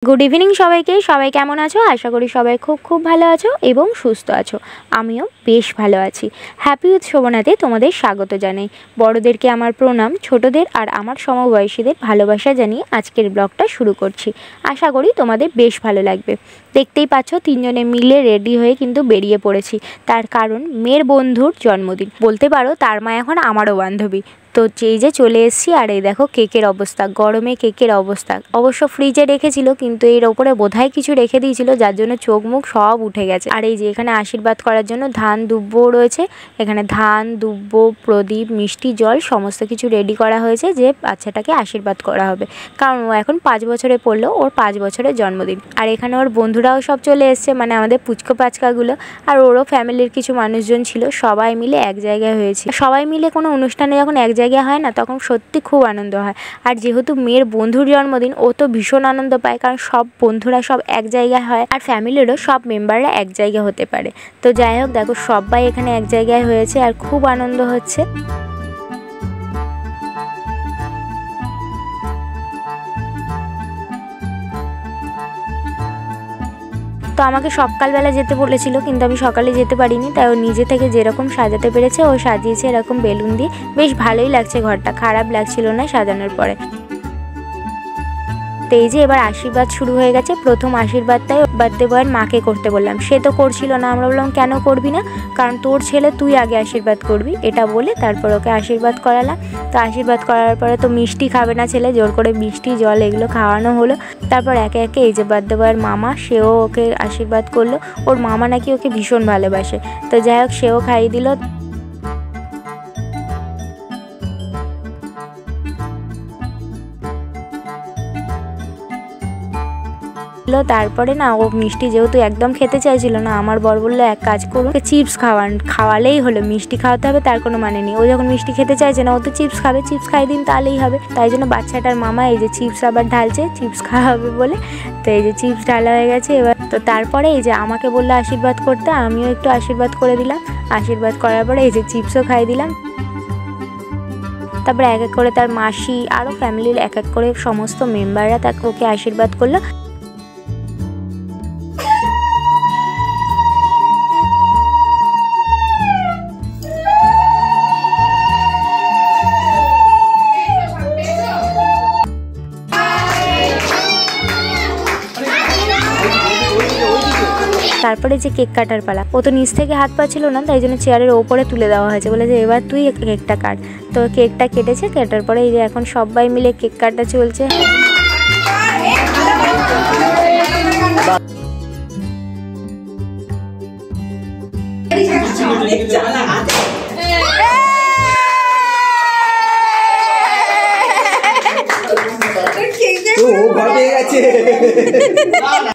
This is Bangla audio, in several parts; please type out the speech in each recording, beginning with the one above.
गुड इवनिंग सबाई केमन आछो आशा करी सबाई खूब खूब भालो आछो एबं सुस्थ आछो। आमिओ बेश भालो आछि। हैपी उद्सवनाते तोमादेर स्वागत जानाई। बड़ोदेरके आमार प्रणाम, छोटोदेर आर आमार समबयसीदेर भालोबासा जानिये आजकेर ब्लगटा शुरू करछि। आशा करी तोमादेर बेश भालो लागबे। देखतेई पाচ্ছ তিনজনে मिले रेडी हये किन्तु बेरिये पड़ेछि, तार कारण मेয়ের बंधुर जन्मदिन बोलते पारो। तार मा एखन आमारो बान्धबी। तो এই যে চলে এসেছি আর এই দেখো কেকের অবস্থা, গরমে কেকের অবস্থা। অবশ্য ফ্রিজে রেখেছিল কিন্তু এর ওপরে বোধহয় কিছু রেখে দিয়েছিল যার জন্য চোখ মুখ সব উঠে গেছে। আর এই যে এখানে আশীর্বাদ করার জন্য ধান দুব্বো রয়েছে, এখানে ধান দুব্বো প্রদীপ মিষ্টি জল সমস্ত কিছু রেডি করা হয়েছে যে বাচ্চাটাকে আশীর্বাদ করা হবে, কারণ ও এখন 5 বছরে পড়লো, ওর 5 বছরের জন্মদিন। আর এখানে ওর বন্ধুরাও সব চলে এসছে, মানে আমাদের পুচকো পাচকাগুলো, আর ওরও ফ্যামিলির কিছু মানুষজন ছিল, সবাই মিলে এক জায়গায় হয়েছে। সবাই মিলে কোনো অনুষ্ঠানে যখন এক জায়গায় হয় না তখন সত্যি খুব আনন্দ হয়। আর যেহেতু মেয়ের বন্ধুর জন্মদিন, ও তো ভীষণ আনন্দ পায়, কারণ সব বন্ধুরা সব এক জায়গায় হয় আর ফ্যামিলিরও সব মেম্বাররা এক জায়গায় হতে পারে। তো যাই হোক, দেখো সবাই এখানে এক জায়গায় হয়েছে আর খুব আনন্দ হচ্ছে। তো আমাকে সকালবেলা যেতে বলেছিল কিন্তু আমি সকালে যেতে পারিনি, তাই ও নিজে থেকে যেরকম সাজাতে পেরেছে ও সাজিয়েছে এরকম বেলুন দিয়ে। বেশ ভালোই লাগছে ঘরটা, খারাপ লাগছিল না সাজানোর পরে। তো এই যে এবার আশীর্বাদ শুরু হয়ে গেছে। প্রথম আশীর্বাদটাই বার্থডে বয়ের মাকে করতে বললাম, সে তো করছিল না। আমরা বললাম কেন করবি না, কারণ তোর ছেলে তুই আগে আশীর্বাদ করবি, এটা বলে তারপর ওকে আশীর্বাদ করালাম। তো আশীর্বাদ করার পরে তো মিষ্টি খাবে না ছেলে, জোর করে মিষ্টি জল এগুলো খাওয়ানো হলো। তারপর একে একে এই যে বার্থডে বয়ের মামা, সেও ওকে আশীর্বাদ করলো। ওর মামা নাকি ওকে ভীষণ ভালোবাসে, তো যাই হোক সেও খাইয়ে দিল। তারপরে না ও মিষ্টি যেহেতু একদম খেতে চাইছিল না, আমার বর বললো এক কাজ করুন, চিপস খাওয়ালেই হলো, মিষ্টি খাওয়াতে হবে তার কোনো মানে নেই। ও যখন মিষ্টি খেতে চাইছে না, ও তো চিপস খাবে, চিপস খাই দিন তাহলেই হবে। তাই জন্য বাচ্চাটার মামা এই যে চিপস আবার ঢালছে চিপস খাওয়াবে বলে। তো এই যে চিপস ঢালা হয়ে গেছে এবার। তো তারপরে এই যে আমাকে বললো আশীর্বাদ করতে, আমিও একটু আশীর্বাদ করে দিলাম। আশীর্বাদ করার পরে এই যে চিপসও খাই দিলাম। তারপরে এক এক করে তার মাসি আরও ফ্যামিলির এক এক করে সমস্ত মেম্বাররা তাকে ওকে আশীর্বাদ করলো। তারপরে যে কেক কাটার পালা, ও তো নিচ থেকে হাত পাচ্ছিল না, তাই জন্য চেয়ারের ওপরে তুলে দেওয়া হয়েছে, বলে যে এবার তুই কেকটা কাট। তো কেকটা কেটেছে, কাটার পরে এই যে এখন সবাই মিলে কেক কাটা চলছে।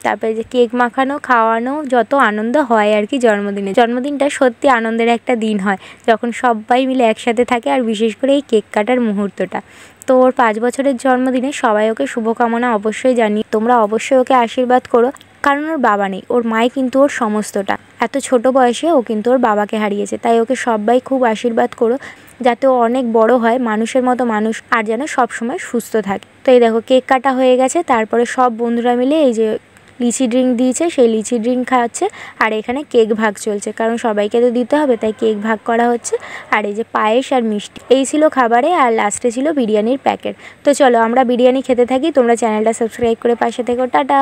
তারপরে যে কেক মাখানো খাওয়ানো যত আনন্দ হয় আর কি জন্মদিনটা সত্যি আনন্দের একটা দিন হয় যখন সবাই মিলে একসাথে থাকে, আর বিশেষ করে এই কেক কাটার মুহূর্তটা। তো ওর 5 বছরের জন্মদিনে সবাই ওকে শুভকামনা অবশ্যই জানি, তোমরা অবশ্যই ওকে আশীর্বাদ করো, কারণ ওর বাবা নেই, ওর মাই কিন্তু ওর সমস্তটা। এত ছোট বয়সে ও কিন্তু ওর বাবাকে হারিয়েছে, তাই ওকে সবাই খুব আশীর্বাদ করো যাতে ও অনেক বড় হয়, মানুষের মতো মানুষ, আর যেন সবসময় সুস্থ থাকে। তো এই দেখো কেক কাটা হয়ে গেছে, তারপরে সব বন্ধুরা মিলে এই যে লিচি ড্রিঙ্ক দিয়েছে, সেই লিচি ড্রিঙ্ক খাওয়াচ্ছে। আর এখানে কেক ভাগ চলছে, কারণ সবাইকে তো দিতে হবে, তাই কেক ভাগ করা হচ্ছে। আর এই যে পায়েস আর মিষ্টি এই ছিল খাবারে, আর লাস্টে ছিল বিরিয়ানির প্যাকেট। তো চলো আমরা বিরিয়ানি খেতে থাকি, তোমরা চ্যানেলটা সাবস্ক্রাইব করে পাশে থেকো। টাটা।